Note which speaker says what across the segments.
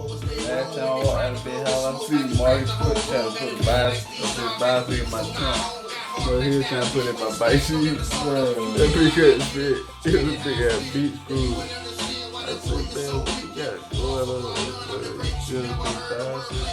Speaker 1: Last time I walked out of bed, how I see Marcus trying to put a bicycle in my trunk. So he was trying to put it in my bike seat. That bitch couldn't fit. It was a big ass beach screw. I said, man, what you got going on? You should have been bicycle.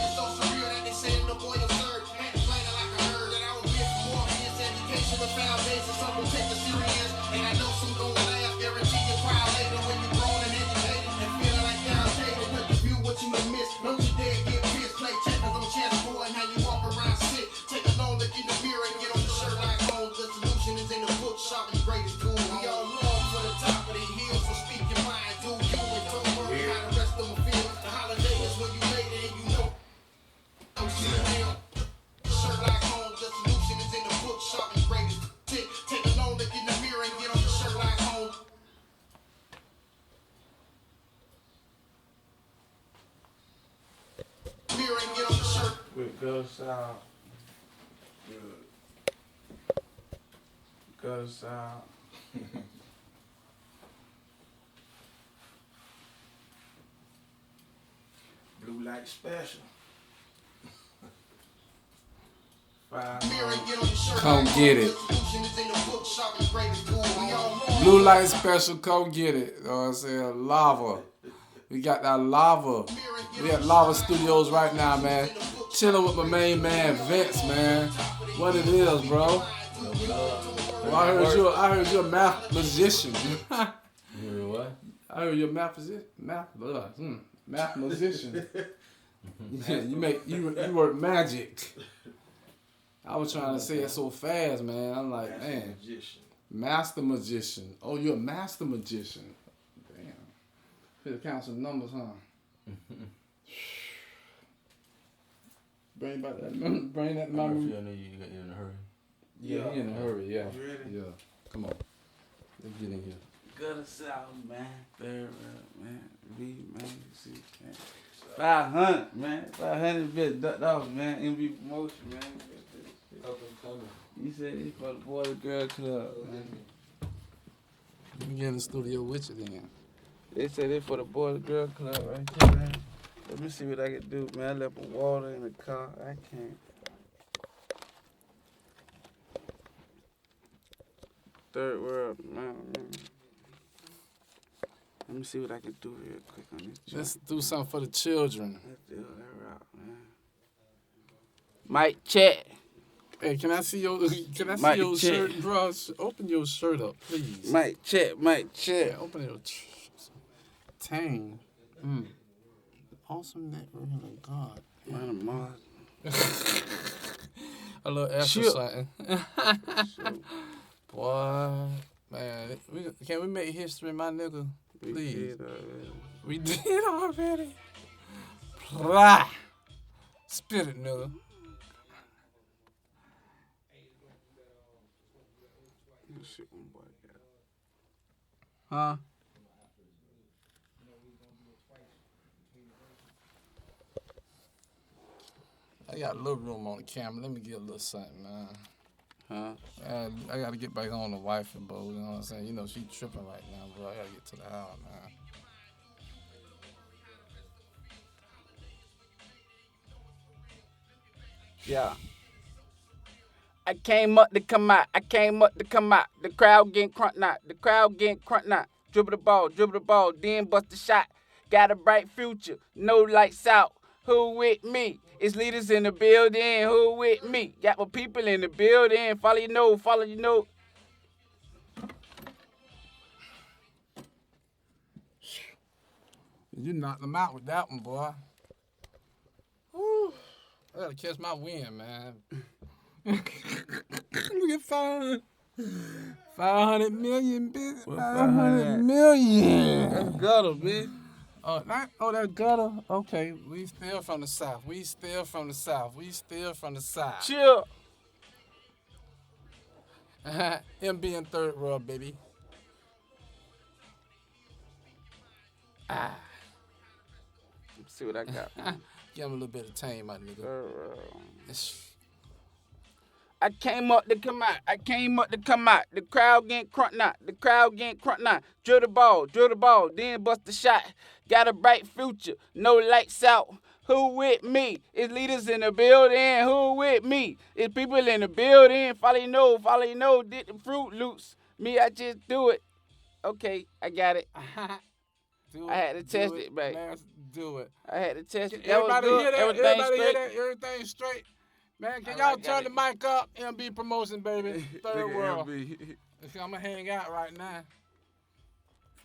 Speaker 1: Go south. Go south. Blue light special.
Speaker 2: Come get it. Blue light special, come get it. You know what I'm saying? Lava. We got that lava. We at Lava Studios right now, man. Chilling with my main man, Vince, man. What it is, bro? Well, I heard you're a math musician.
Speaker 1: You heard what?
Speaker 2: I heard you're a math musician. you work magic. I was trying to say it so fast, man. I'm like, man. Master magician. Oh, you're a master magician. Damn. Could count some numbers, huh? Bring that memory.
Speaker 1: I know you're in a hurry.
Speaker 2: Yeah, he in a hurry, yeah.
Speaker 1: You ready?
Speaker 2: Yeah. Come on. Let's get in here.
Speaker 3: Gutta, Souff, man. Third round, man. Read, man. See, man. 500, man. 500 bit ducked off, man. MB promotion, man. You said it's for the Boy and Girl Club, man.
Speaker 2: Let me get in the studio with you then.
Speaker 3: They said it's for the Boy and Girl Club right here, man. Let me see what I can do, man. I left my water in the car. I can't. Third world, man. Let me see what I can do real quick on this joint.
Speaker 2: Let's do something for the children.
Speaker 3: Let's do that route, man. Mic check.
Speaker 2: Hey, can I see your
Speaker 3: Check.
Speaker 2: shirt, bro? Open your shirt up, please.
Speaker 3: Mic check, mic check.
Speaker 2: Yeah, open your Tang. Awesome networking of God.
Speaker 3: Man of Mars.
Speaker 2: A little extra
Speaker 3: Sure.
Speaker 2: something. Boy, man, can we make history, my nigga? Please. We did already. Blah. Spit it, nigga.
Speaker 3: Shit, one boy got.
Speaker 2: Huh? I got a little room on the camera. Let me get a little something, man.
Speaker 3: Huh?
Speaker 2: I gotta get back on the wife and bro. You know what I'm saying? You know she tripping right now, bro. I gotta get to the house, man.
Speaker 3: Yeah. I came up to come out. The crowd getting crunk out. Dribble the ball, then bust the shot. Got a bright future, no lights out. Who with me? It's leaders in the building. Who with me? Got my people in the building. Follow your nose.
Speaker 2: You knocked them out with that one, boy. Woo. I gotta catch my wind, man. Look at 500 million, bitch. 500 million.
Speaker 3: That's Gutta, bitch.
Speaker 2: That Gutta. Okay, we still from the South.
Speaker 3: Chill.
Speaker 2: MB in third world, baby.
Speaker 3: Let's see what I got.
Speaker 2: Give him a little bit of tame, my nigga.
Speaker 3: I came up to come out. I came up to come out. The crowd getting crunk out. The crowd getting crunk out. Drill the ball, then bust the shot. Got a bright future, no lights out. Who with me? It's leaders in the building. Who with me? It's people in the building. Follow you know. Did the Fruit Loops. Me, I just do it. Okay, I got it.
Speaker 2: Do
Speaker 3: I had to test
Speaker 2: do
Speaker 3: it, babe.
Speaker 2: Let's do it.
Speaker 3: I had to test it. That
Speaker 2: Everybody
Speaker 3: was
Speaker 2: hear
Speaker 3: good.
Speaker 2: that?
Speaker 3: Everything
Speaker 2: Everybody hear
Speaker 3: straight.
Speaker 2: that? Everything straight? Man, can
Speaker 3: All
Speaker 2: y'all
Speaker 3: right,
Speaker 2: turn
Speaker 3: got
Speaker 2: the
Speaker 3: it.
Speaker 2: mic up? MB Promotion, baby. Third world.
Speaker 1: LB.
Speaker 2: I'm gonna hang out right now.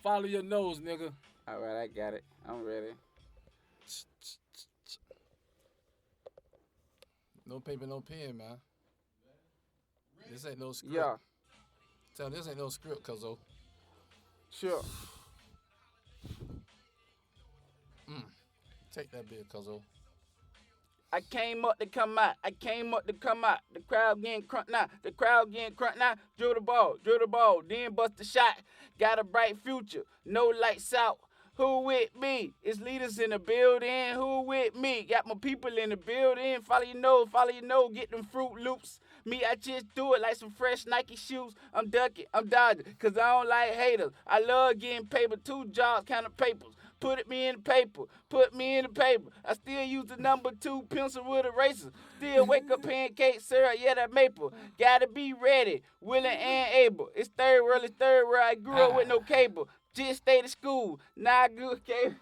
Speaker 2: Follow your nose, nigga.
Speaker 3: All right, I got it. I'm ready.
Speaker 2: No paper, no pen, man. This ain't no script.
Speaker 3: Yeah,
Speaker 2: Tell them this ain't no script, cuzzo.
Speaker 3: sure.
Speaker 2: Take that bit, cuzzo.
Speaker 3: I came up to come out. I came up to come out. The crowd getting crunk now. The crowd getting crunk now. Drill the ball, then bust the shot. Got a bright future, no lights out. Who with me? It's leaders in the building. Who with me? Got my people in the building. Follow you know. Get them Fruit Loops. Me, I just do it like some fresh Nike shoes. I'm ducking, I'm dodging, cause I don't like haters. I love getting paper, 2 jobs, kind of papers. Put me in the paper. I still use the number 2 pencil with eraser. Still wake up pancake syrup, yeah, that maple. Gotta be ready, willing and able. It's third world. I grew up with no cable. Just stayed to school. Now I grew cable.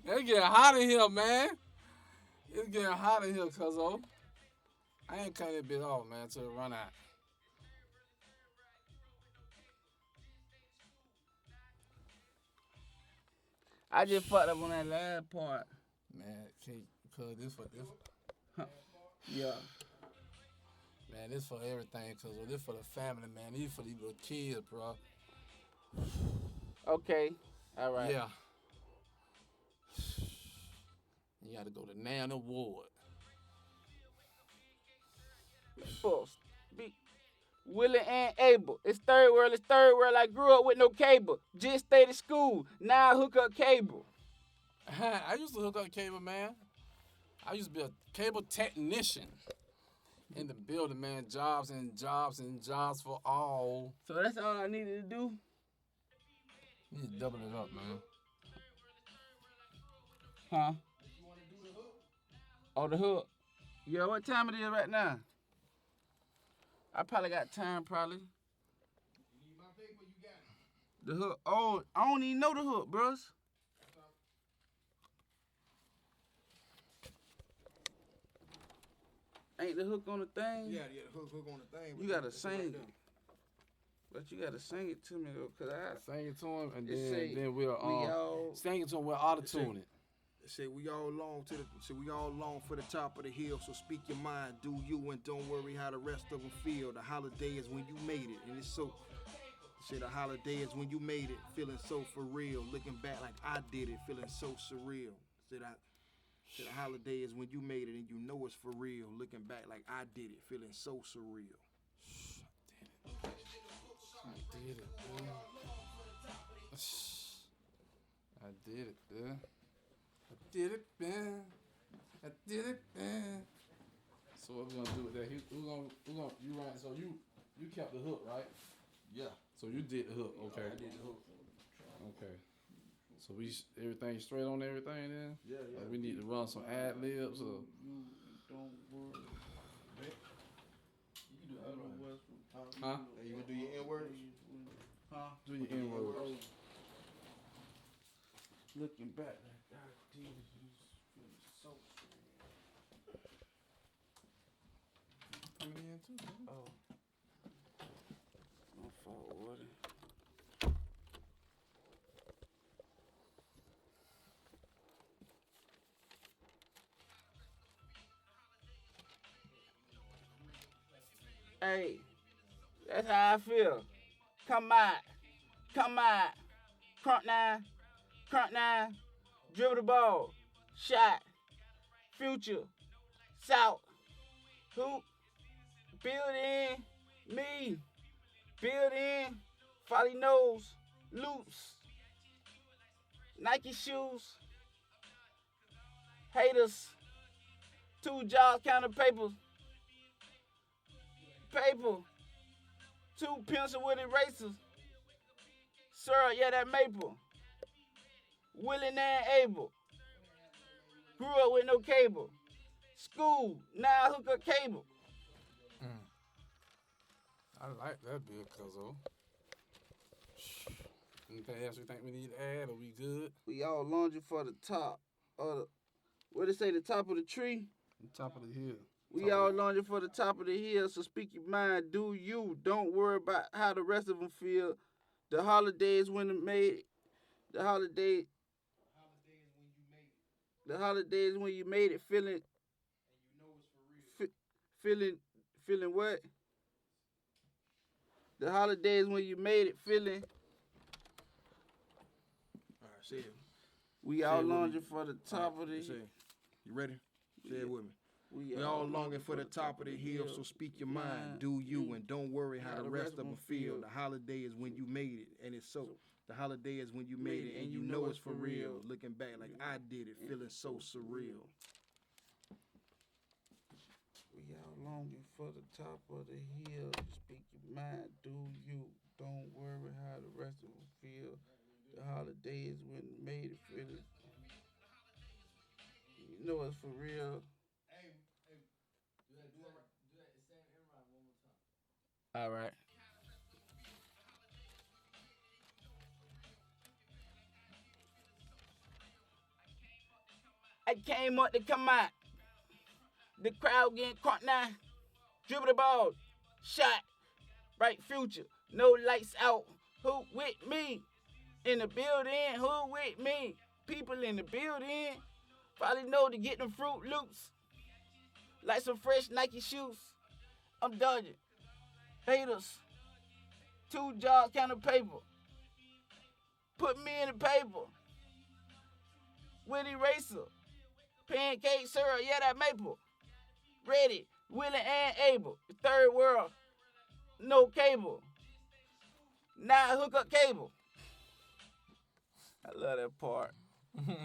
Speaker 2: It's getting hot in here, man. It's getting hot in here, cuzzo. I ain't cutting that bit off, man, till it run out.
Speaker 3: I just fucked up on that last part.
Speaker 2: Man, cuz this for this.
Speaker 3: Yeah.
Speaker 2: Man, this for everything, cuz this for the family, man. These for these little kids, bro.
Speaker 3: Okay. All right.
Speaker 2: Yeah. You gotta go to Nana Ward.
Speaker 3: Folks, be willing and able. It's third world. I grew up with no cable. Just stayed at school. Now I hook up cable.
Speaker 2: I used to hook up cable, man. I used to be a cable technician in the building, man. Jobs for all.
Speaker 3: So that's all I needed to do?
Speaker 2: You need to double it up, man.
Speaker 3: Huh? Oh, the hook. Yeah, what time it is right now? I probably got time, probably. The hook. Oh, I don't even know the hook, bros. Ain't the hook on the thing?
Speaker 1: Yeah, the hook on the thing.
Speaker 3: You gotta sing it. But you gotta sing it to me, though, because
Speaker 2: Sing it to him, and
Speaker 3: It say,
Speaker 2: then we'll
Speaker 3: we all...
Speaker 2: sing it to him. We'll auto-tune it.
Speaker 1: Say we all long for the top of the hill, so speak your mind, do you, and don't worry how the rest of them feel. The holiday is when you made it, and it's so. Say the holiday is when you made it, feeling so for real. Looking back like I did it, feeling so surreal. Say the holiday is when you made it, and you know it's for real. Looking back like I did it, feeling so surreal.
Speaker 2: I did it, man. I did it, man. I did it, man. So what we gonna do with that? You right? So you kept the hook, right?
Speaker 1: Yeah.
Speaker 2: So you did the hook, okay?
Speaker 1: I did the hook.
Speaker 2: Okay. So everything straight on everything then?
Speaker 1: Yeah.
Speaker 2: Like we need to run some ad libs or.
Speaker 3: You don't worry.
Speaker 1: You can do other words.
Speaker 2: Huh?
Speaker 1: Hey, you wanna do your N words?
Speaker 3: Huh?
Speaker 2: Do your N words.
Speaker 3: Looking back like I did it, feeling so
Speaker 2: Coming in too. Man.
Speaker 3: Oh. My fault, Woody. Hey, that's how I feel. Come on. Crunk nine, dribble the ball, shot, future, Souff, hoop, building, me, building, folly nose, loops, Nike shoes, Haters. 2 jobs, counting papers. Paper. 2 pencil with erasers. Syrup, yeah, that maple. Willing and able. Grew up with no cable. School, now I hook up cable.
Speaker 2: I like that bit, cuzzo. Anything else you think we need to add, or we good?
Speaker 3: We all lunging for the top. What they say, the top of the tree?
Speaker 2: The top of the hill.
Speaker 3: We all lunging for the top of the hill, so speak your mind, do you. Don't worry about how the rest of them feel. The holidays when it made the holidays when you made it feeling feeling what? The holidays when you made it feeling.
Speaker 1: All right, say it.
Speaker 3: We all longing for the top of the
Speaker 1: hill. You ready? Say it with me.
Speaker 3: We
Speaker 1: all longing for the top of the hill, so speak your mind, do you, and don't worry how the rest of them feel. The holiday is when you made it, and it's so. The holiday is when you made it, and you know it's for real. Looking back like I did it, feeling so surreal.
Speaker 3: We all longing for the top of the hill. Speak your mind, do you. Don't worry how the rest of them feel. The holiday is when you made it, feeling. You know it's for real. All right. I came up to come out. The crowd getting crunk now. Dribble the ball. Shot. Bright future. No lights out. Who with me? In the building. Who with me? People in the building. Probably know to get them Fruit Loops. Like some fresh Nike shoes. I'm dodging. Haters. 2 jobs, counting paper. Put me in the paper. With eraser. Pancake syrup, yeah, that maple. Ready, willing and able. The third world, no cable. Now I hook up cable. I love that part.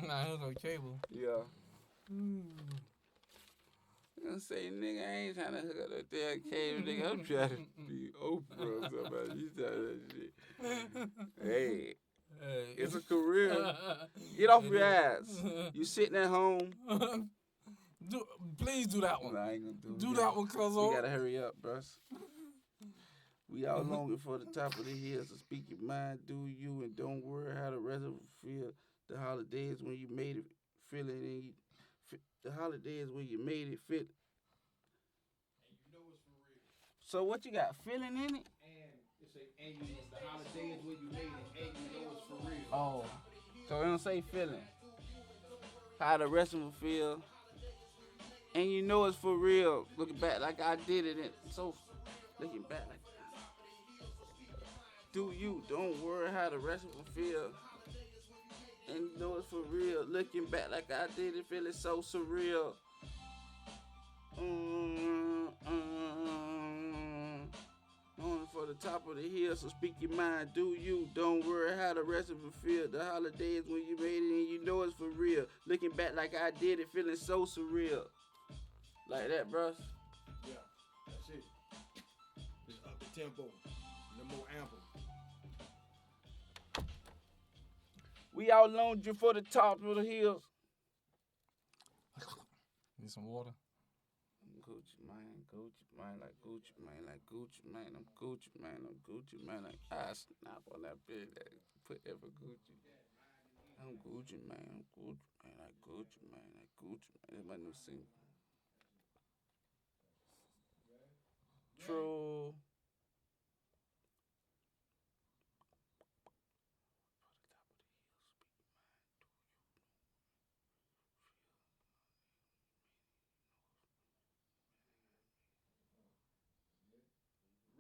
Speaker 2: Now I hook up cable.
Speaker 3: Yeah. You gonna say, nigga, I ain't trying to hook up that damn cable, nigga. I'm trying to be Oprah or somebody. You trying that shit. Hey. It's a career. Get off your ass. You sitting at home.
Speaker 2: Please do that one.
Speaker 3: I ain't gonna
Speaker 2: do that one, cuzzo.
Speaker 3: We gotta hurry up, bruh. We all longing for the top of the hill, so speak your mind, do you, and don't worry how the rest of them feel. The holidays when you made it feeling, and the holidays when you made it fit.
Speaker 1: And you know it's for real.
Speaker 3: So what you got, feeling in it?
Speaker 1: And the holidays when you made it, and you know it's for real.
Speaker 3: Oh, so it don't say feeling. How the rest of them feel. And you know it's for real. Looking back like I did it. And so, looking back like do you. Don't worry how the rest of them feel. And you know it's for real. Looking back like I did it. Feeling so surreal. For the top of the hill, so speak your mind, do you. Don't worry how the rest of them feel. The holidays when you made it and you know it's for real. Looking back like I did it, feeling so surreal. Like that, bruh.
Speaker 1: Yeah, that's it. Just up the tempo. No more ample.
Speaker 3: We all longing for the top of the hills.
Speaker 2: Need some water?
Speaker 3: Gucci mine, like Gucci mine, like Gucci mine. I'm Gucci mine, I'm Gucci mine. Like I snap on that bitch, that put there for Gucci. I'm Gucci mine, I'm Gucci mine, like Gucci mine, like Gucci mine. That's my new single. True.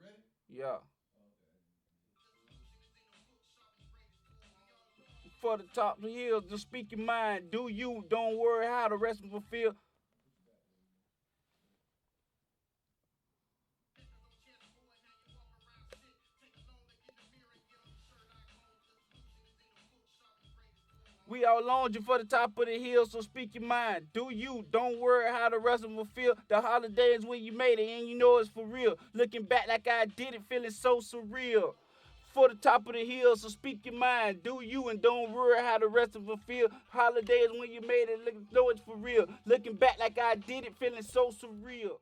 Speaker 1: Ready?
Speaker 3: Yeah. For the top of the hill, just speak your mind. Do you. Don't worry how the rest of them feel. We We all loaned you for the top of the hill, so speak your mind. Do you? Don't worry how the rest of them feel. The holiday is when you made it, and you know it's for real. Looking back like I did it, feeling so surreal. For the top of the hill, so speak your mind. Do you, and don't worry how the rest of them feel. Holiday is when you made it, know it's for real. Looking back like I did it, feeling so surreal.